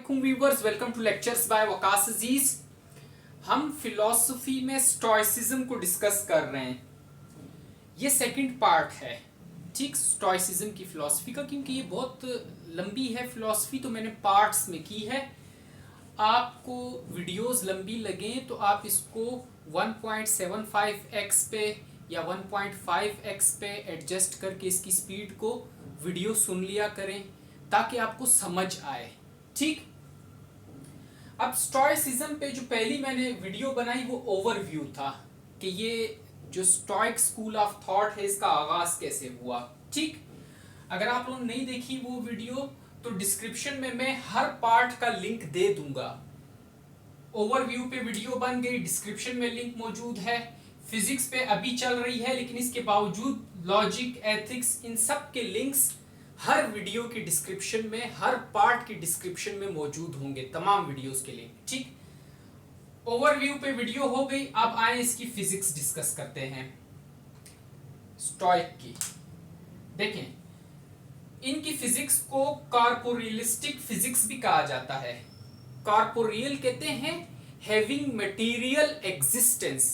वालेकुम viewers, welcome to lectures by Waqas Aziz. हम philosophy में स्टोइसिज्म को डिस्कस कर रहे हैं। ये सेकंड पार्ट है, ठीक, स्टोइसिज्म की फिलॉसफी का, क्योंकि ये बहुत लंबी है फिलॉसफी, तो मैंने पार्ट्स में की है। आपको वीडियोस लंबी लगें तो आप इसको 1.75x पे या 1.5x पे एडजस्ट करके इसकी स्पीड को वीडियो सुन लिया करें ताकि आपको समझ आए, ठीक। अब स्टोइसिज्म पे जो पहली मैंने वीडियो बनाई वो ओवरव्यू था कि ये जो स्टोइक स्कूल ऑफ थॉट है इसका आगाज कैसे हुआ, ठीक। अगर आप लोगों ने नहीं देखी वो वीडियो तो डिस्क्रिप्शन में मैं हर पार्ट का लिंक दे दूंगा। ओवरव्यू पे वीडियो बन गई, डिस्क्रिप्शन में लिंक मौजूद है। फिजिक्स पे अभी चल रही है, लेकिन इसके बावजूद लॉजिक, एथिक्स, इन सब के लिंक्स हर वीडियो की डिस्क्रिप्शन में, हर पार्ट की डिस्क्रिप्शन में मौजूद होंगे, तमाम वीडियोस के लिंक, ठीक। ओवरव्यू पे वीडियो हो गई। अब आए इसकी फिजिक्स डिस्कस करते हैं स्टोइक की। देखें, इनकी फिजिक्स को कॉर्पोरियलिस्टिक फिजिक्स भी कहा जाता है। कॉर्पोरियल कहते हैं हैविंग मटेरियल एग्जिस्टेंस,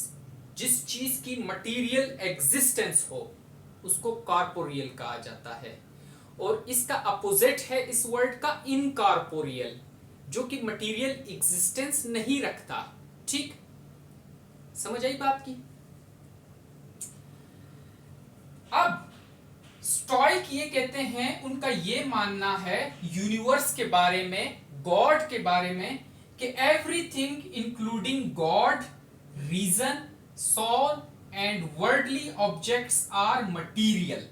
जिस चीज की मटेरियल एग्जिस्टेंस हो उसको कॉर्पोरियल कहा जाता है। और इसका अपोजिट है इस वर्ड का इनकॉर्पोरियल, जो कि मटेरियल एग्जिस्टेंस नहीं रखता, ठीक। समझ आई बात की। अब स्टोइक ये कहते हैं, उनका ये मानना है यूनिवर्स के बारे में, गॉड के बारे में, कि everything including God, reason, soul and worldly objects are material.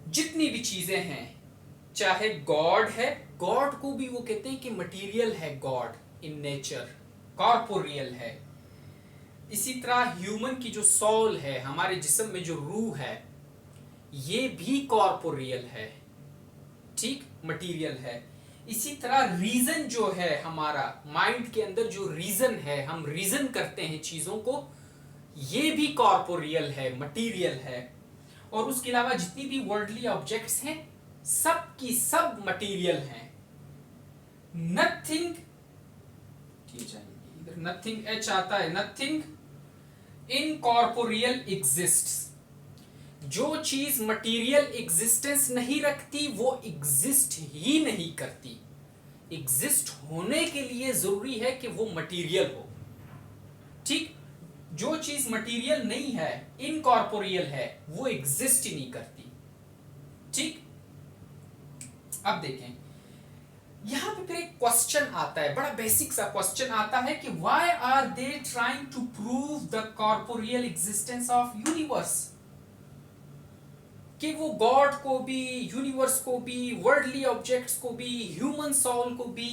जितनी भी चीजें हैं, चाहे गॉड है, गॉड को भी वो कहते हैं कि मटीरियल है, गॉड इन नेचर कॉर्पोरियल है। इसी तरह ह्यूमन की जो सोल है, हमारे जिस्म में जो रूह है, ये भी कॉर्पोरियल है, ठीक, मटीरियल है। इसी तरह रीजन जो है, हमारा माइंड के अंदर जो रीजन है, हम रीजन करते हैं चीजों को, ये भी कॉर्पोरियल है, मटीरियल है। और उसके अलावा जितनी भी वर्ल्डली ऑब्जेक्ट्स हैं, सब की सब मटीरियल हैं। नथिंग, इधर नथिंग एच आता है, नथिंग इनकॉर्पोरियल एग्जिस्ट्स। जो चीज मटीरियल एग्जिस्टेंस नहीं रखती वो एग्जिस्ट ही नहीं करती। एग्जिस्ट होने के लिए जरूरी है कि वो मटीरियल हो, ठीक। जो चीज मटीरियल नहीं है, इनकॉर्पोरियल है, वो एग्जिस्ट ही नहीं करती, ठीक। अब देखें, यहां पे फिर एक क्वेश्चन आता है, बड़ा बेसिक सा क्वेश्चन आता है कि why are they trying to prove the corporeal existence of universe. कि वो गॉड को भी, यूनिवर्स को भी, वर्ल्डली ऑब्जेक्ट्स को भी, ह्यूमन सोल को भी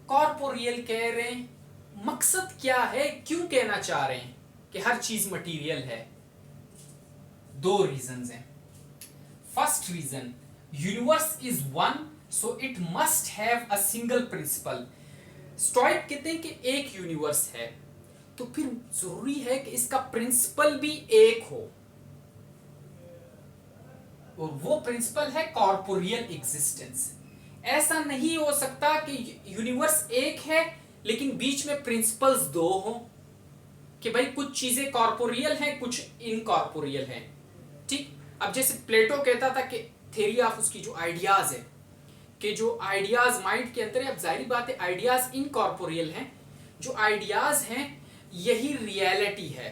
कॉर्पोरियल कह रहे हैं। मकसद क्या है, क्यों कहना चाह रहे हैं कि हर चीज मटेरियल है? दो रीजंस हैं। First reason, universe is one, so it must have a single principle. Stoic कहते हैं कि एक यूनिवर्स है तो फिर जरूरी है कि इसका प्रिंसिपल भी एक हो, और वो प्रिंसिपल है कॉर्पोरियल एग्जिस्टेंस। ऐसा नहीं हो सकता कि यूनिवर्स एक है लेकिन बीच में प्रिंसिपल्स दो हों, कि भाई कुछ चीजें कॉर्पोरियल हैं, कुछ इनकॉर्पोरियल हैं, ठीक। अब जैसे प्लेटो कहता था कि थ्योरी ऑफ उसकी जो आइडियाज है, कि जो आइडियाज माइंड के अंदर है, अब जाहिर बात है आइडियाज इनकॉर्पोरियल हैं, जो आइडियाज हैं यही रियलिटी है,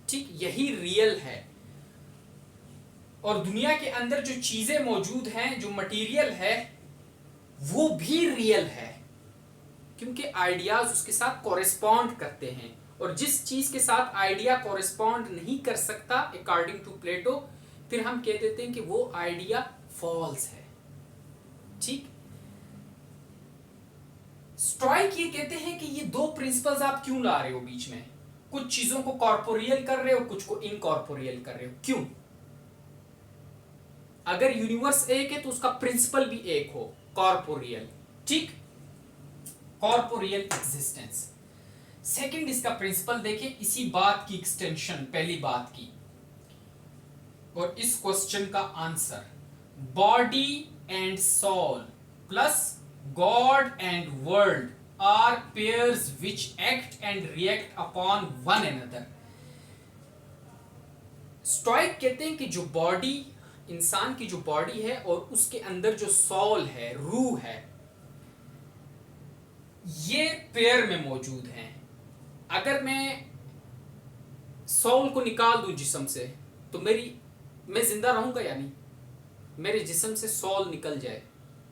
ठीक, यही रियल है। और दुनिया के अंदर जो चीजें मौजूद हैं, जो मटेरियल है, वो भी रियल है, क्योंकि आइडियाज उसके साथ कॉरेस्पॉन्ड करते हैं। और जिस चीज के साथ आइडिया कॉरेस्पॉन्ड नहीं कर सकता अकॉर्डिंग टू प्लेटो, फिर हम कह देते हैं कि वो आइडिया फॉल्स है, ठीक। स्टोइक ये कहते हैं कि ये दो प्रिंसिपल्स आप क्यों ला रहे हो बीच में? कुछ चीजों को कॉर्पोरियल कर रहे हो, कुछ को इनकॉर्पोरियल कर रहे हो, क्यों? अगर यूनिवर्स एक है तो उसका प्रिंसिपल भी एक हो, कॉर्पोरियल, ठीक, कॉर्पोरियल एग्जिस्टेंस। सेकंड इसका प्रिंसिपल देखें, इसी बात की एक्सटेंशन, पहली बात की, और इस क्वेश्चन का answer, body and soul plus God and world are pairs which act and react upon one another. Stoic कहते हैं कि जो बॉडी, इंसान की जो बॉडी है और उसके अंदर जो सोल है, रूह है, ये पेयर में मौजूद हैं। अगर मैं सोल को निकाल दूं जिस्म से तो मैं जिंदा रहूंगा या नहीं? मेरे जिस्म से सोल निकल जाए,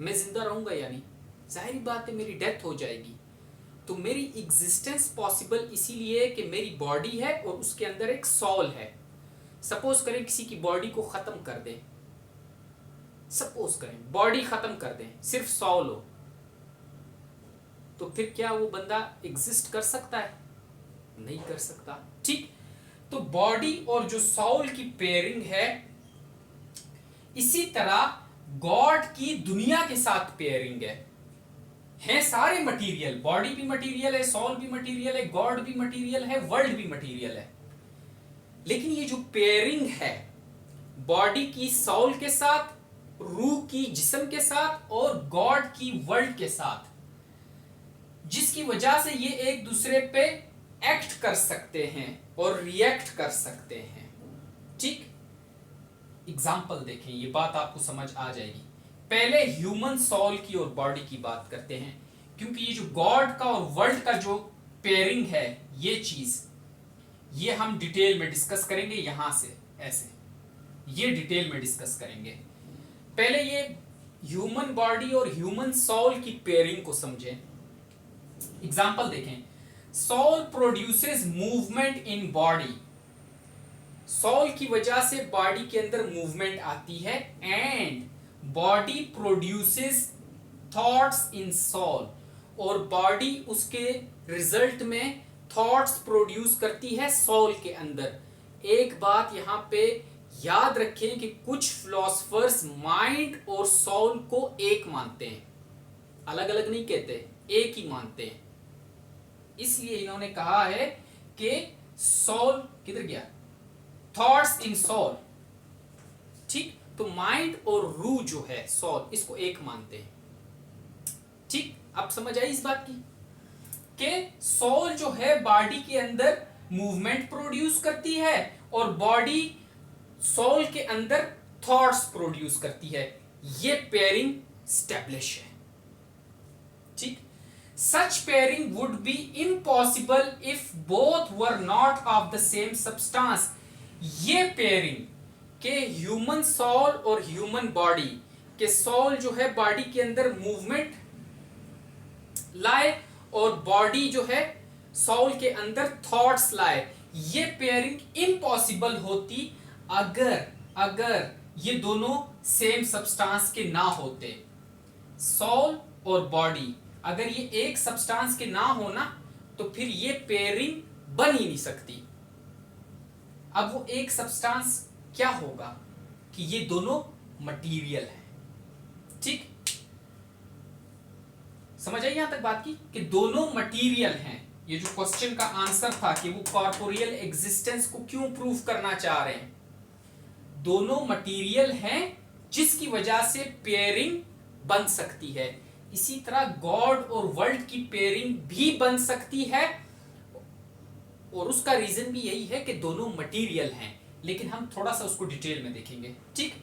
मैं जिंदा रहूंगा या नहीं? जाहिर बात है मेरी डेथ हो जाएगी। तो मेरी एग्जिस्टेंस पॉसिबल इसीलिए कि मेरी बॉडी है और उसके अंदर एक सोल है। सपोज करें किसी की बॉडी को खत्म कर दें, सपोज करें बॉडी खत्म कर दें, सिर्फ सोल हो, तो फिर क्या वो बंदा एग्जिस्ट कर सकता है? नहीं कर सकता। ठीक, तो बॉडी और जो सोल की पेयरिंग है, इसी तरह गॉड की दुनिया के साथ पेयरिंग है सारे मटेरियल, बॉडी भी मटेरियल है, सोल भी मटेरियल है, गॉड भी मटेरियल है, वर्ल्ड भी मटेरियल है। लेकिन ये जो पेयरिंग है बॉडी की सोल के साथ, रूह की जिस्म के साथ और गॉड की वर्ल्ड के साथ, जिसकी वजह से ये एक दूसरे पे एक्ट कर सकते हैं और रिएक्ट कर सकते हैं। ठीक, एग्जाम्पल देखें, ये बात आपको समझ आ जाएगी। पहले ह्यूमन सोल की और बॉडी की बात करते हैं, क्योंकि ये जो गॉड का और वर्ल्ड का जो पेयरिंग है, ये चीज ये हम डिटेल में डिस्कस करेंगे। यहां से ऐसे ये डिटेल में डिस्कस करेंगे। पहले ये ह्यूमन बॉडी और ह्यूमन सोल की पेयरिंग को समझें। एग्जाम्पल देखें, soul produces movement in body. Soul की वजह से बॉडी के अंदर मूवमेंट आती है, and body produces thoughts in soul, और बॉडी उसके रिजल्ट में थॉट्स प्रोड्यूस करती है सोल के अंदर। एक बात यहां पे याद रखें कि कुछ फिलोसफर्स माइंड और सोल को एक मानते हैं, अलग अलग नहीं कहते, एक ही मानते हैं। इसलिए इन्होंने कहा है कि सोल किधर गया, थॉट्स इन सोल। ठीक, तो माइंड और रूह जो है सोल, इसको एक मानते हैं। ठीक, अब समझ आई इस बात की कि सोल जो है बॉडी के अंदर मूवमेंट प्रोड्यूस करती है और बॉडी सोल के अंदर थॉट्स प्रोड्यूस करती है। ये पेयरिंग स्टैब्लिश है। ठीक, such pairing would be impossible if both were not of the same substance. ये पेयरिंग के ह्यूमन सोल और ह्यूमन बॉडी के, सोल जो है बॉडी के अंदर मूवमेंट लाए और बॉडी जो है सोल के अंदर थॉट्स लाए, ये पेयरिंग इम्पॉसिबल होती अगर ये दोनों सेम सब्सटेंस के ना होते। सोल और बॉडी अगर ये एक सब्सटेंस के ना होना तो फिर ये पेयरिंग बन ही नहीं सकती। अब वो एक सब्सटेंस क्या होगा कि ये दोनों मटेरियल है। ठीक, समझ आई यहां तक बात की कि दोनों मटेरियल हैं। ये जो क्वेश्चन का आंसर था कि वो कॉर्पोरियल एग्जिस्टेंस को क्यों प्रूव करना चाह रहे हैं, दोनों मटेरियल हैं जिसकी वजह से पेयरिंग बन सकती है। इसी तरह गॉड और वर्ल्ड की पेयरिंग भी बन सकती है, और उसका रीजन भी यही है कि दोनों मटेरियल हैं। लेकिन हम थोड़ा सा उसको डिटेल में देखेंगे। ठीक,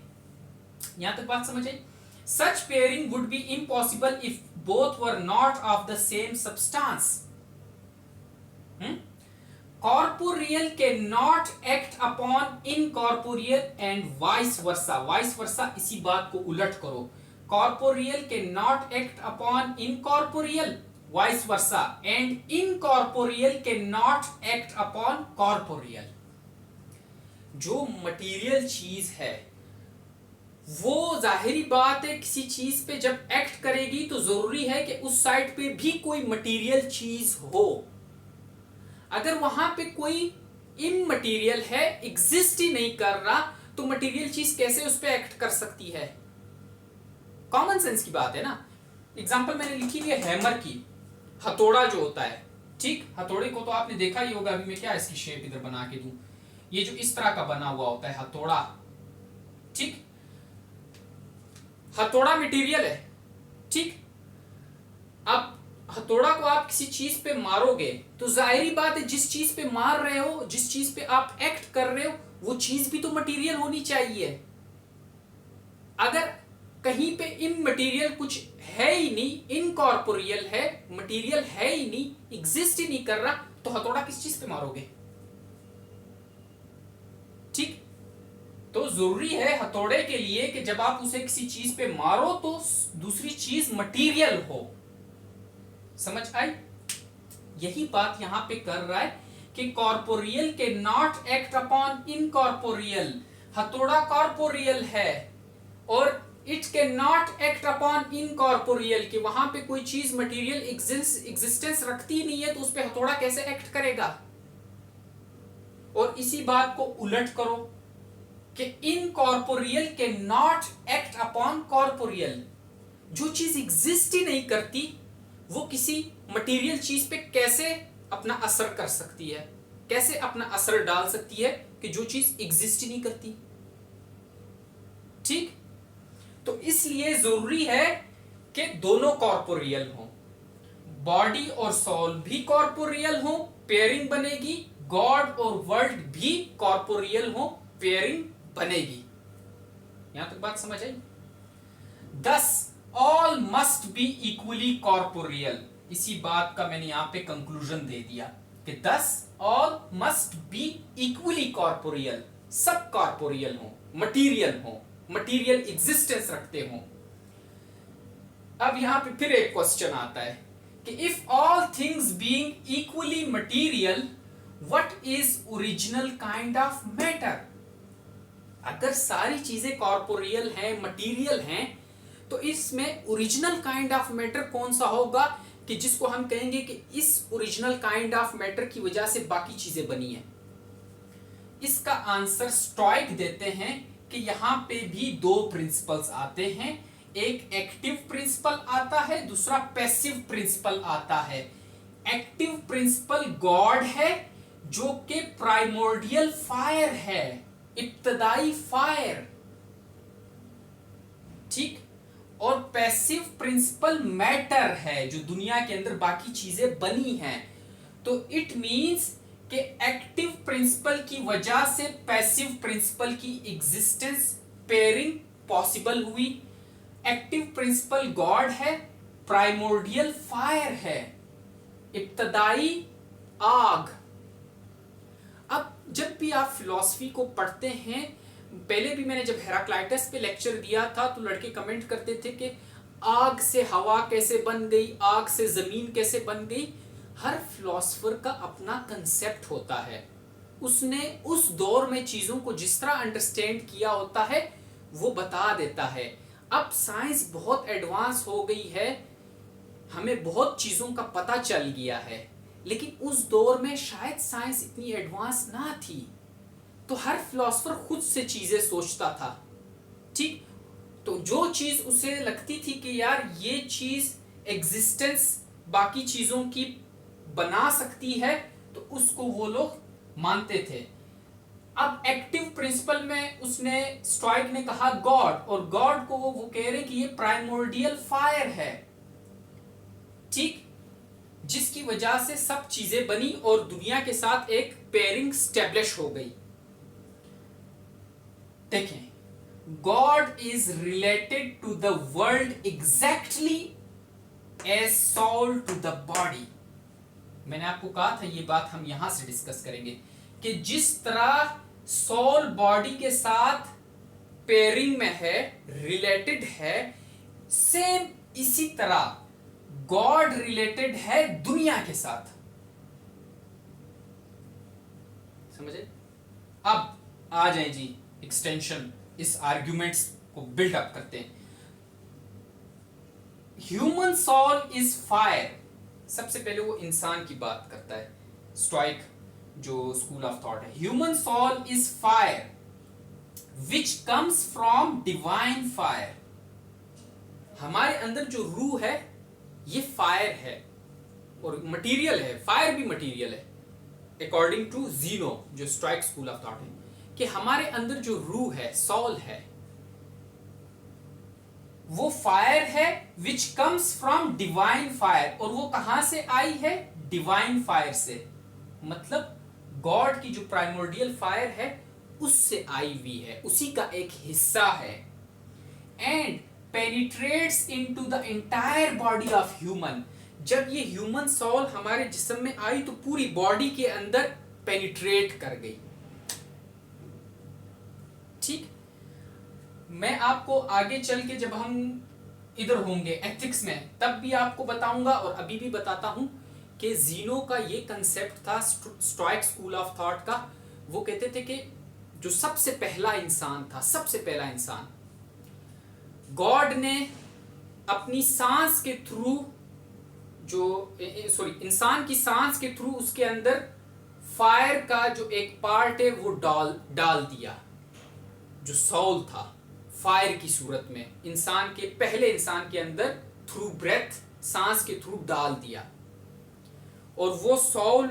यहां तक बात समझ आई। Such pairing would be impossible if both were not of the same substance. Corporeal can not act upon incorporeal and vice versa. Vice versa, इसी बात को उलट करो। Corporeal can not act upon incorporeal, vice versa, and incorporeal can not act upon corporeal. जो material चीज है वो जाहिरी बात है किसी चीज पे जब एक्ट करेगी तो जरूरी है कि उस साइड पे भी कोई मटेरियल चीज हो। अगर वहां पे कोई इममटेरियल है, एग्जिस्ट ही नहीं कर रहा, तो मटेरियल चीज कैसे उस पे एक्ट कर सकती है? कॉमन सेंस की बात है ना। एग्जांपल मैंने लिखी हुई है हैमर की, हथौड़ा जो होता है। ठीक, हथौड़े को तो आपने देखा ही होगा। अभी मैं क्या इसकी शेप इधर बना के दूं, ये जो इस तरह का बना हुआ होता है हथौड़ा। ठीक, हथौड़ा मटेरियल है। ठीक। अब हथौड़ा को आप किसी चीज पे मारोगे तो जाहिर बात है जिस चीज पे मार रहे हो, जिस चीज पे आप एक्ट कर रहे हो, वो चीज भी तो मटेरियल होनी चाहिए। अगर कहीं पे इमटेरियल कुछ है ही नहीं, इनकॉर्पोरियल है, मटेरियल है ही नहीं, एग्जिस्ट ही नहीं कर रहा, तो हथौड़ा किस चीज पे मारोगे? ठीक। तो जरूरी है हथौड़े के लिए कि जब आप उसे किसी चीज पे मारो तो दूसरी चीज मटेरियल हो। समझ आई? यही बात यहां पे कर रहा है कि कॉर्पोरियल के नॉट एक्ट अपॉन इनकॉर्पोरियल। हथौड़ा कॉर्पोरियल है और इट के नॉट एक्ट अपॉन इनकॉर्पोरियल, कि वहां पे कोई चीज मटेरियल एग्जिस्टेंस रखती नहीं है तो उस पे हथौड़ा कैसे एक्ट करेगा? और इसी बात को उलट करो कि इनकॉर्पोरियल के नॉट एक्ट अपॉन कॉर्पोरियल। जो चीज एग्जिस्ट ही नहीं करती वो किसी मटेरियल चीज पे कैसे अपना असर कर सकती है, कैसे अपना असर डाल सकती है कि जो चीज एग्जिस्ट ही नहीं करती। ठीक। तो इसलिए जरूरी है कि दोनों कॉर्पोरियल हो, बॉडी और सोल भी कॉर्पोरियल हो, पेयरिंग बनेगी। गॉड और वर्ल्ड भी कॉर्पोरियल हो, पेयरिंग बनेगी। यहां तक बात समझ आई? दस all must be equally corporeal. इसी बात का मैंने यहां पे कंक्लूजन दे दिया कि दस all must be equally corporeal. सब कॉर्पोरियल हो, मटीरियल हो, मटीरियल एग्जिस्टेंस रखते हो। अब यहां पे फिर एक क्वेश्चन आता है कि if all things being equally material, what is original kind of matter? अगर सारी चीजें कॉर्पोरियल हैं, मटीरियल हैं, तो इसमें ओरिजिनल काइंड ऑफ मैटर कौन सा होगा कि जिसको हम कहेंगे कि इस ओरिजिनल काइंड ऑफ मैटर की वजह से बाकी चीजें बनी हैं? इसका आंसर स्टोइक देते हैं कि यहां पे भी दो प्रिंसिपल्स आते हैं। एक एक्टिव प्रिंसिपल आता है, दूसरा पैसिव प्रिंसिपल आता है। एक्टिव प्रिंसिपल गॉड है जो कि प्राइमोर्डियल फायर है, इब्तदाई फायर। ठीक। और पैसिव प्रिंसिपल मैटर है जो दुनिया के अंदर बाकी चीजें बनी हैं। तो इट मींस कि एक्टिव प्रिंसिपल की वजह से पैसिव प्रिंसिपल की एग्जिस्टेंस, पेयरिंग पॉसिबल हुई। एक्टिव प्रिंसिपल गॉड है, प्राइमोर्डियल फायर है, इब्तदाई आग। अब जब भी आप फिलॉसफी को पढ़ते हैं, पहले भी मैंने जब हेराक्लाइटस पे लेक्चर दिया था तो लड़के कमेंट करते थे कि आग से हवा कैसे बन गई, आग से जमीन कैसे बन गई। हर फिलोसोफर का अपना कंसेप्ट होता है, उसने उस दौर में चीजों को जिस तरह अंडरस्टैंड किया होता है वो बता देता है। अब साइंस बहुत एडवांस हो गई है, हमें बहुत चीजों का पता चल गया है, लेकिन उस दौर में शायद साइंस इतनी एडवांस ना थी, तो हर फिलोसोफर खुद से चीजें सोचता था। ठीक। तो जो चीज उसे लगती थी कि यार ये चीज एग्जिस्टेंस बाकी चीजों की बना सकती है, तो उसको वो लोग मानते थे। अब एक्टिव प्रिंसिपल में उसने, स्टोइक ने कहा गॉड, और गॉड को वो कह रहे कि ये प्राइमोर्डियल फायर है। ठीक। जिसकी वजह से सब चीजें बनी और दुनिया के साथ एक पेयरिंग स्टैब्लिश हो गई। देखें, God is related to the world exactly as soul to the body. मैंने आपको कहा था ये बात हम यहां से डिस्कस करेंगे कि जिस तरह सोल बॉडी के साथ पेयरिंग में है, रिलेटेड है, सेम इसी तरह गॉड रिलेटेड है दुनिया के साथ। समझे? अब आ जाए जी एक्सटेंशन, इस आर्ग्यूमेंट्स को बिल्ड अप करते हैं। Human soul is fire. सबसे पहले वो इंसान की बात करता है, स्टोइक जो स्कूल ऑफ थॉट है। Human soul is fire which comes from divine fire. हमारे अंदर जो रूह है ये फायर है और मटेरियल है, फायर भी मटेरियल है अकॉर्डिंग टू जीनो, जो स्टोइक स्कूल ऑफ थॉट है, कि हमारे अंदर जो रूह है, सोल है, वो फायर है विच कम्स फ्रॉम डिवाइन फायर, और वो कहां से आई है? डिवाइन फायर से, मतलब गॉड की जो प्राइमोर्डियल फायर है उससे आई हुई है, उसी का एक हिस्सा है। And penetrates into the entire body of human, जब ये ह्यूमन सोल हमारे जिस्म में आई तो पूरी बॉडी के अंदर पेनिट्रेट कर गई। ठीक, मैं आपको आगे चल के जब हम इधर होंगे एथिक्स में तब भी आपको बताऊंगा, और अभी भी बताता हूं कि जीनो का ये कंसेप्ट था स्टोइक स्कूल ऑफ थॉट का। वो कहते थे कि जो सबसे पहला इंसान था, सबसे पहला इंसान, गॉड ने अपनी सांस के थ्रू इंसान की सांस के थ्रू उसके अंदर फायर का जो एक पार्ट है वो डाल दिया, जो सोल था फायर की सूरत में इंसान के, पहले इंसान के अंदर थ्रू ब्रेथ, सांस के थ्रू डाल दिया, और वो सोल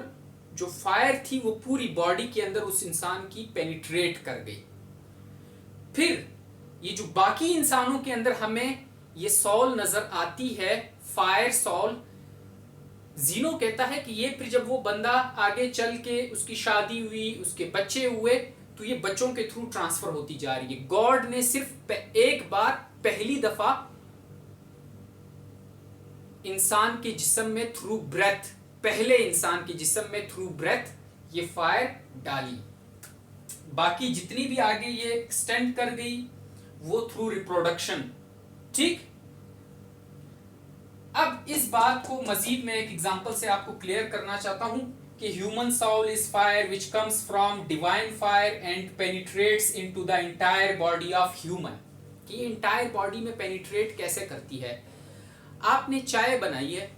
जो फायर थी वो पूरी बॉडी के अंदर उस इंसान की पेनिट्रेट कर गई। फिर ये जो बाकी इंसानों के अंदर हमें ये सोल नजर आती है, फायर सोल, जीनो कहता है कि ये फिर जब वो बंदा आगे चल के उसकी शादी हुई, उसके बच्चे हुए, तो ये बच्चों के थ्रू ट्रांसफर होती जा रही है। गॉड ने सिर्फ एक बार, पहली दफा इंसान के जिस्म में थ्रू ब्रेथ, पहले इंसान के जिस्म में थ्रू ब्रेथ ये फायर डाली। बाकी जितनी भी आगे ये एक्सटेंड कर गई वो थ्रू रिप्रोडक्शन। ठीक, अब इस बात को मजीद में एक एग्जांपल से आपको क्लियर करना चाहता हूं कि human soul is fire which comes from divine fire and penetrates into the entire body of human. कि एंटायर बॉडी में पेनिट्रेट कैसे करती है? आपने चाय बनाई है,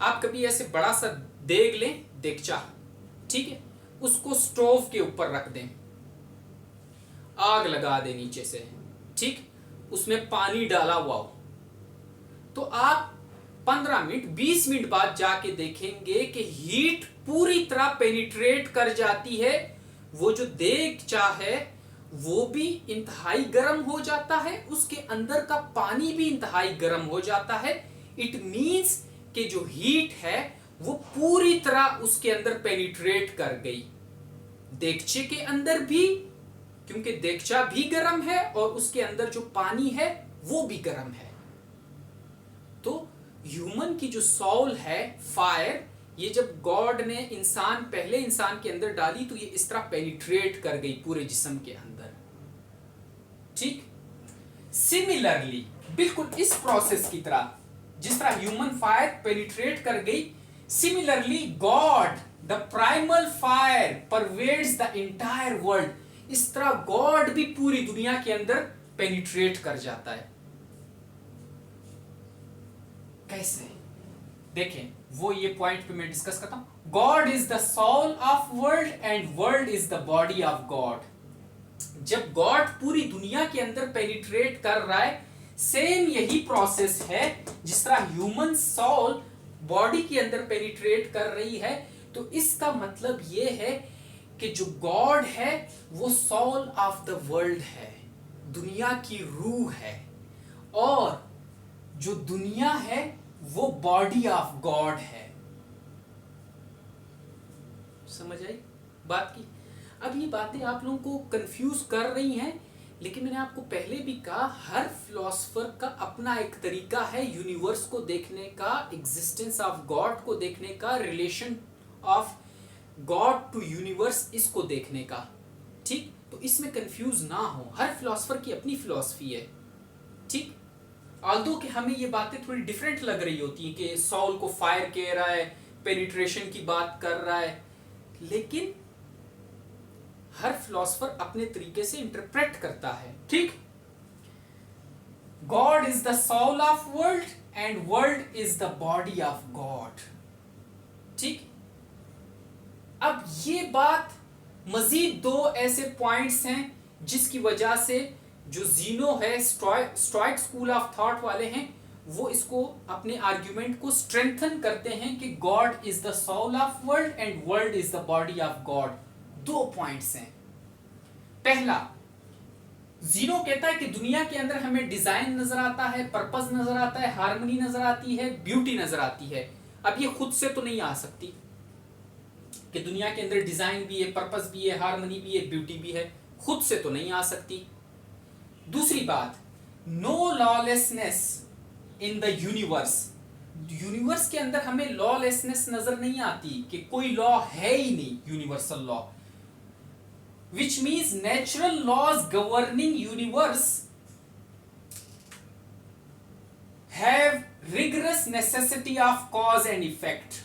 आप कभी ऐसे बड़ा सा देग लें, देगचा, ठीक है, उसको स्टोव के ऊपर रख दें, आग लगा दें नीचे से, ठीक, उसमें पानी डाला हुआ हो, तो आप 15 मिनट 20 मिनट बाद जाके देखेंगे कि हीट पूरी तरह पेनिट्रेट कर जाती है, वो जो देगचा है वो भी इंतहाई गर्म हो जाता है, उसके अंदर का पानी भी इंतहाई गर्म हो जाता है। इट मींस कि जो हीट है वो पूरी तरह उसके अंदर पेनिट्रेट कर गई, देगचे के अंदर भी, क्योंकि देगचा भी गर्म है और उसके अंदर जो पानी है वो भी गर्म है। तो ह्यूमन की जो सोल है फायर, ये जब गॉड ने इंसान, पहले इंसान के अंदर डाली तो ये इस तरह पेनिट्रेट कर गई पूरे जिस्म के अंदर। ठीक, सिमिलरली बिल्कुल इस प्रोसेस की तरह जिस तरह ह्यूमन फायर पेनिट्रेट कर गई, similarly God the primal fire pervades the entire world, इस तरह गॉड भी पूरी दुनिया के अंदर पेनिट्रेट कर जाता है। कैसे? देखें, वो ये पॉइंट पे मैं डिस्कस करता हूं। God is the soul of world and world is the body of God. जब गॉड पूरी दुनिया के अंदर पेनिट्रेट कर रहा है, सेम यही प्रोसेस है जिस तरह ह्यूमन सोल बॉडी के अंदर पेनिट्रेट कर रही है। तो इसका मतलब ये है कि जो गॉड है वो सोल ऑफ द वर्ल्ड है, दुनिया की रूह है, और जो दुनिया है वो बॉडी ऑफ गॉड है। समझ आई बात की? अब ये बातें आप लोगों को कंफ्यूज कर रही हैं, लेकिन मैंने आपको पहले भी कहा, हर फिलोसोफर का अपना एक तरीका है यूनिवर्स को देखने का, एग्जिस्टेंस ऑफ गॉड को देखने का, relation of God to universe इसको देखने का। ठीक, तो इसमें कंफ्यूज ना हो, हर फिलोसोफर की अपनी फिलॉसफी है। ठीक, ऑल्दो कि हमें ये बातें थोड़ी डिफरेंट लग रही होती हैं कि सोल को फायर कह रहा है, पेनिट्रेशन की बात कर रहा है, लेकिन हर फिलोसोफर अपने तरीके से इंटरप्रेट करता है। ठीक, God is the soul of world and world is the body of God. ठीक, अब ये बात, मजीद दो ऐसे पॉइंट्स हैं जिसकी वजह से जो जीनो है, स्टोइक स्कूल ऑफ थॉट वाले हैं, वो इसको अपने आर्ग्यूमेंट को स्ट्रेंथन करते हैं कि God is the soul of world and world is the body of God. दो पॉइंट्स हैं। पहला, जीनो कहता है कि दुनिया के अंदर हमें डिजाइन नजर आता है, पर्पस नजर आता है, हार्मनी नजर आती है, ब्यूटी नजर आती है। अब ये खुद से तो नहीं आ सकती कि दुनिया के अंदर डिजाइन भी है, पर्पस भी है, हार्मनी भी है, ब्यूटी भी है, खुद से तो नहीं आ सकती। दूसरी बात, no lawlessness in the universe. Universe के अंदर हमें लॉलेसनेस नजर नहीं आती कि कोई लॉ है ही नहीं, universal law, which means natural laws governing universe have rigorous necessity of cause and effect।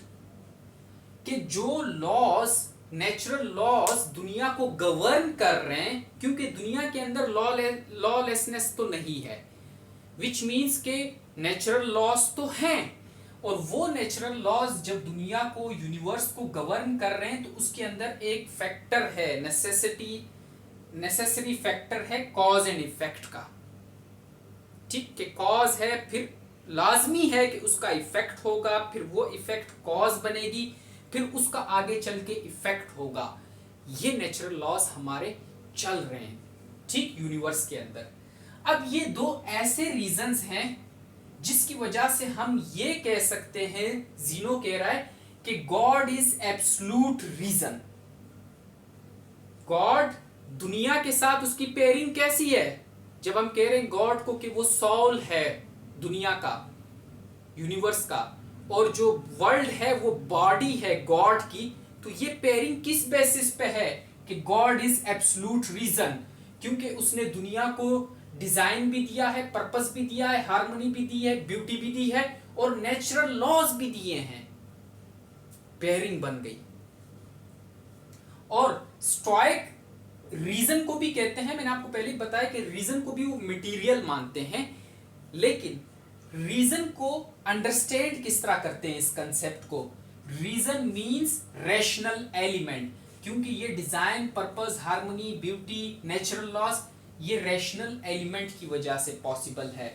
कि जो लॉज, नेचुरल लॉज दुनिया को गवर्न कर रहे हैं, क्योंकि दुनिया के अंदर लॉलेसनेस तो नहीं है, विच मीन्स के नेचुरल लॉज तो हैं, और वो नेचुरल लॉज जब दुनिया को, यूनिवर्स को गवर्न कर रहे हैं, तो उसके अंदर एक फैक्टर है, नेसेसरी फैक्टर है कॉज एंड इफेक्ट का। ठीक है, कॉज है, फिर लाजमी है कि उसका इफेक्ट होगा, फिर वो इफेक्ट कॉज बनेगी, फिर उसका आगे चल के इफेक्ट होगा। ये नेचुरल लॉज हमारे चल रहे हैं, ठीक, यूनिवर्स के अंदर। अब ये दो ऐसे रीजंस हैं जिसकी वजह से हम ये कह सकते हैं, जीनो कह रहा है कि God is absolute reason. God, दुनिया के साथ उसकी पेयरिंग कैसी है? जब हम कह रहे हैं गॉड को कि वो सोल है दुनिया का, यूनिवर्स का, और जो वर्ल्ड है वो बॉडी है गॉड की, तो ये पेयरिंग किस बेसिस पे है कि गॉड इज एब्सोल्यूट रीजन? क्योंकि उसने दुनिया को डिजाइन भी दिया है, पर्पस भी दिया है, हार्मनी भी दी है, ब्यूटी भी दी है, और नेचुरल लॉज भी दिए हैं। पेयरिंग बन गई। और स्टोइक रीजन को भी कहते हैं, मैंने आपको पहले ही बताया कि रीजन को भी वो मटेरियल मानते हैं, लेकिन रीजन को अंडरस्टैंड किस तरह करते हैं इस कंसेप्ट को? रीजन मींस रैशनल एलिमेंट, क्योंकि ये design, purpose, harmony, beauty, natural laws, ये रैशनल एलिमेंट की वजह से पॉसिबल है।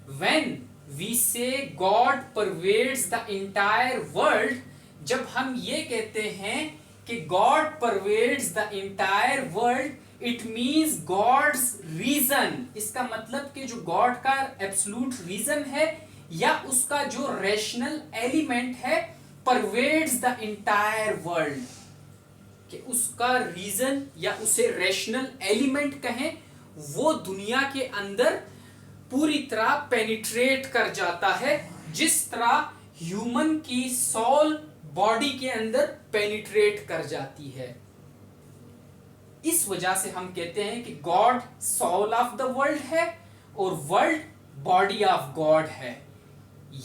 When we say God pervades the entire world, जब हम ये कहते हैं कि God pervades the entire world, it means God's reason. इसका मतलब कि जो गॉड का एब्सोल्यूट रीजन है या उसका जो रैशनल एलिमेंट है, परवेड्स द एंटायर वर्ल्ड, कि उसका रीजन या उसे रैशनल एलिमेंट कहें, वो दुनिया के अंदर पूरी तरह पेनिट्रेट कर जाता है, जिस तरह ह्यूमन की सोल बॉडी के अंदर पेनिट्रेट कर जाती है। इस वजह से हम कहते हैं कि God soul of the world है और वर्ल्ड बॉडी ऑफ गॉड है।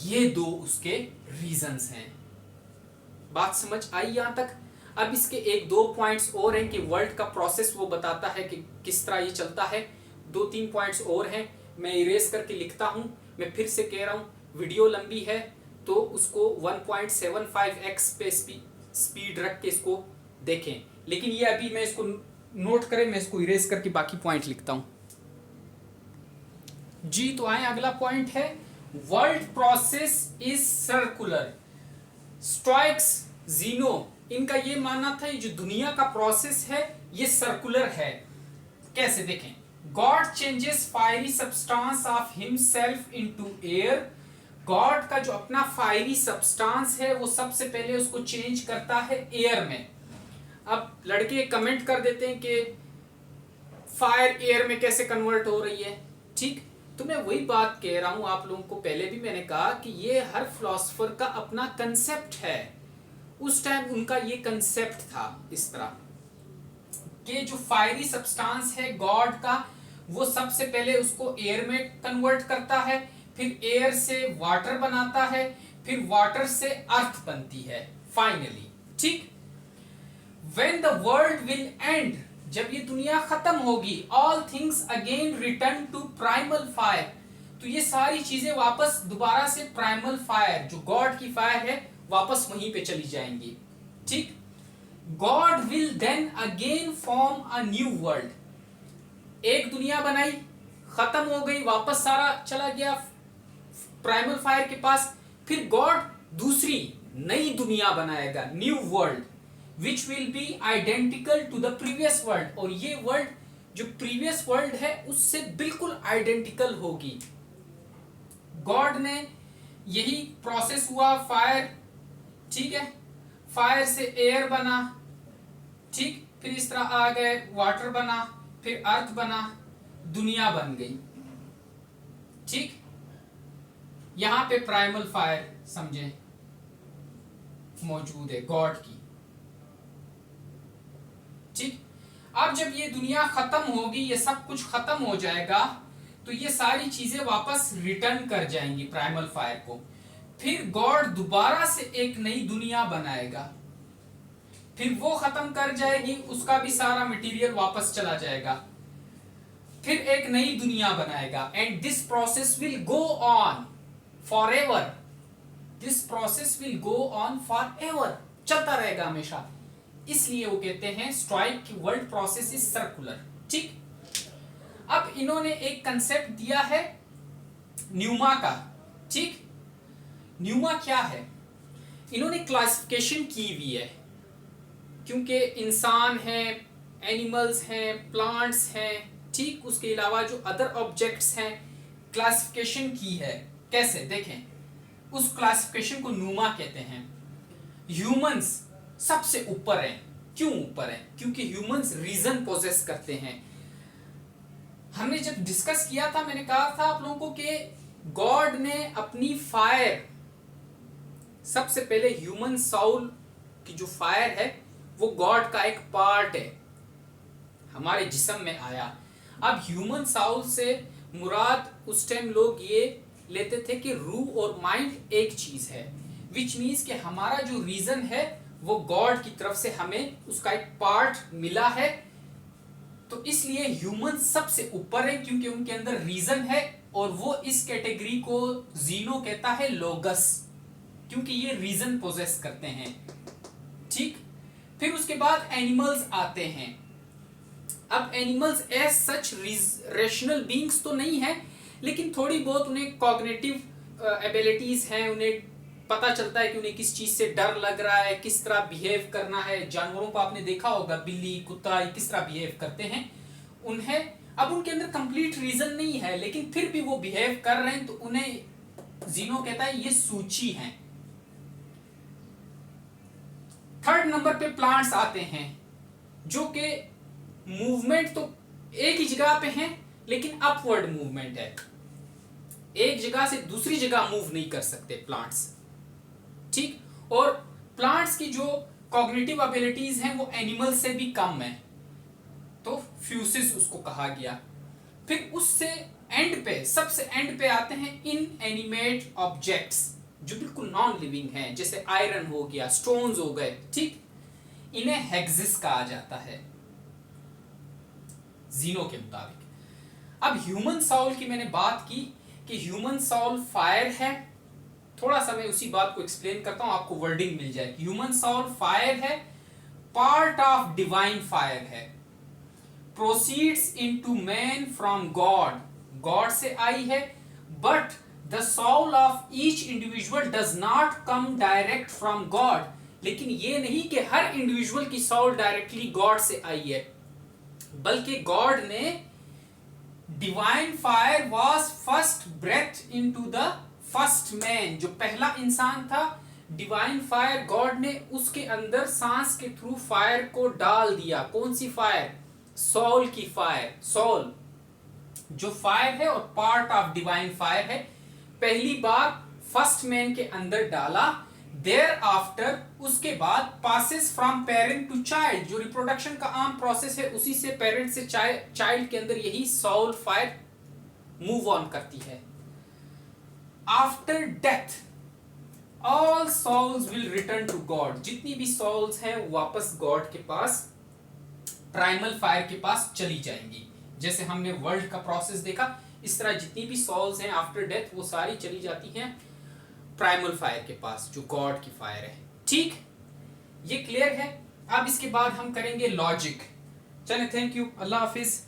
ये दो उसके रीजंस हैं। बात समझ आई यहां तक? अब इसके एक दो पॉइंट्स और हैं कि वर्ल्ड का प्रोसेस वो बताता है कि किस तरह ये चलता है। दो तीन पॉइंट्स और हैं, मैं इरेज करके लिखता हूं। मैं फिर से कह रहा हूं, वीडियो लंबी है तो उसको 1.75x पे स्पीड रख के इसको देखें, लेकिन ये अभी मैं इसको नोट करें, मैं इसको इरेज करके बाकी पॉइंट लिखता हूं जी। तो आए, अगला पॉइंट है world process is circular. Stoics, Zeno, इनका ये मानना था ये जो दुनिया का प्रोसेस है ये सर्कुलर है। कैसे देखें? God changes fiery substance of himself into air. God का जो अपना फायरी सब्सटेंस है वो सबसे पहले उसको चेंज करता है एयर में। अब लड़के कमेंट कर देते हैं कि फायर एयर में कैसे कन्वर्ट हो रही है, ठीक? तो मैं वही बात कह रहा हूं आप लोगों को, पहले भी मैंने कहा कि ये हर फिलोसोफर का अपना कंसेप्ट है। उस टाइम उनका ये कंसेप्ट था इस तरह कि जो फायरी सब्सटेंस है गॉड का, वो सबसे पहले उसको एयर में कन्वर्ट करता है, फिर एयर से वाटर बनाता है, फिर वाटर से अर्थ बनती है फाइनली, ठीक? When the world will end, जब ये दुनिया खत्म होगी, all things again return to primal fire, तो ये सारी चीजें वापस दोबारा से प्राइमल फायर, जो गॉड की फायर है, वापस वहीं पे चली जाएंगी, ठीक? God will then again form a new world। एक दुनिया बनाई, खत्म हो गई, वापस सारा चला गया प्राइमल फायर के पास, फिर गॉड दूसरी नई दुनिया बनाएगा, new world, which will be identical to the previous world, और ये वर्ल्ड जो प्रीवियस वर्ल्ड है उससे बिल्कुल आइडेंटिकल होगी। गॉड ने यही प्रोसेस हुआ, फायर, ठीक है, फायर से एयर बना, ठीक, फिर इस तरह आ गए, वाटर बना, फिर अर्थ बना, दुनिया बन गई, ठीक। यहां पे प्राइमल फायर समझे मौजूद है गॉड की, ठीक। अब जब ये दुनिया खत्म होगी, ये सब कुछ खत्म हो जाएगा, तो ये सारी चीजें वापस रिटर्न कर जाएंगी प्राइमल फायर को। फिर गॉड दोबारा से एक नई दुनिया बनाएगा, फिर वो खत्म कर जाएगी, उसका भी सारा मटेरियल वापस चला जाएगा, फिर एक नई दुनिया बनाएगा। And this process will go on for ever, this process will go on for ever, चलता रहेगा हमेशा। इसलिए वो कहते हैं स्टोइक की वर्ल्ड प्रोसेस इज सर्कुलर, ठीक। अब इन्होंने एक कंसेप्ट दिया है न्यूमा का, ठीक। न्यूमा क्या है, इन्होंने क्लासिफिकेशन की हुई है, क्योंकि इंसान हैं, एनिमल्स हैं, प्लांट्स हैं, ठीक, उसके अलावा जो अदर ऑब्जेक्ट्स हैं, क्लासिफिकेशन की है। कैसे देखें, उस क्लासिफिकेशन को न्यूमा कहते हैं। ह्यूमंस सबसे ऊपर है। क्यों ऊपर है? क्योंकि ह्यूमंस रीजन पोजेस करते हैं। हमने जब डिस्कस किया था, मैंने कहा था आप लोगों को कि गॉड ने अपनी फायर, सबसे पहले ह्यूमन साउल की जो फायर है वो गॉड का एक पार्ट है, हमारे जिस्म में आया। अब ह्यूमन साउल से मुराद उस टाइम लोग ये लेते थे कि रूह और माइंड एक चीज है, विच मीन्स कि हमारा जो रीजन है वो गॉड की तरफ से हमें उसका एक पार्ट मिला है। तो इसलिए ह्यूमन सबसे ऊपर है, क्योंकि उनके अंदर रीजन है, और वो इस कैटेगरी को जीनो कहता है लोगस, क्योंकि ये रीजन पोजेस करते हैं, ठीक। फिर उसके बाद एनिमल्स आते हैं। अब animals as such rational beings तो नहीं है, लेकिन थोड़ी बहुत उन्हें कॉग्निटिव एबिलिटीज हैं, उन्हें पता चलता है कि उन्हें किस चीज से डर लग रहा है, किस तरह बिहेव करना है। जानवरों को आपने देखा होगा, बिल्ली, कुत्ता, किस तरह बिहेव करते हैं। उन्हें अब उनके अंदर कंप्लीट रीजन नहीं है, लेकिन फिर भी वो बिहेव कर रहे हैं, तो उन्हें जीनो कहता है ये सूची है। थर्ड नंबर पे प्लांट्स आते हैं, जो कि मूवमेंट तो एक ही जगह पे हैं, लेकिन अपवर्ड मूवमेंट है, एक जगह से दूसरी जगह मूव नहीं कर सकते प्लांट्स, ठीक। और प्लांट्स की जो कॉग्निटिव एबिलिटीज हैं वो एनिमल से भी कम है, तो फ्यूसिस उसको कहा गया। फिर उससे एंड पे, सबसे एंड पे आते हैं इन एनिमेट ऑब्जेक्ट्स, जो बिल्कुल नॉन लिविंग हैं, जैसे आयरन हो गया, स्टोन्स हो गए, ठीक। इन्हें हेक्सिस कहा जाता है जीनो के मुताबिक। अब ह्यूमन साउल की मैंने बात की कि ह्यूमन साउल फायर है, थोड़ा सा मैं उसी बात को एक्सप्लेन करता हूं, आपको वर्डिंग मिल जाएगी। ह्यूमन साउल फायर है, पार्ट ऑफ डिवाइन फायर है, proceeds into man from God, God से आई है, but the soul of each individual does not come direct from God. लेकिन ये नहीं कि हर इंडिविजुअल की सोल डायरेक्टली गॉड से आई है, बल्कि गॉड ने divine fire was first breath into the first man, जो पहला इंसान था, डिवाइन फायर गॉड ने उसके अंदर सांस के थ्रू फायर को डाल दिया। कौन सी फायर? सोल की फायर। सोल जो फायर है और पार्ट ऑफ डिवाइन फायर है, पहली बार फर्स्ट मैन के अंदर डाला। देयर आफ्टर, उसके बाद passes from parent to child, जो रिप्रोडक्शन का आम प्रोसेस है, उसी से पेरेंट से चाइल्ड के अंदर यही सोल फायर मूव ऑन करती है। After death all souls will return to God, जितनी भी सोल्स हैं वापस गॉड के पास, प्राइमल फायर के पास चली जाएंगी। जैसे हमने वर्ल्ड का प्रोसेस देखा, इस तरह जितनी भी सोल्स हैं आफ्टर डेथ वो सारी चली जाती हैं प्राइमल फायर के पास, जो गॉड की फायर है, ठीक। ये क्लियर है। अब इसके बाद हम करेंगे लॉजिक। चलें, थैंक यू, अल्लाह हाफिज।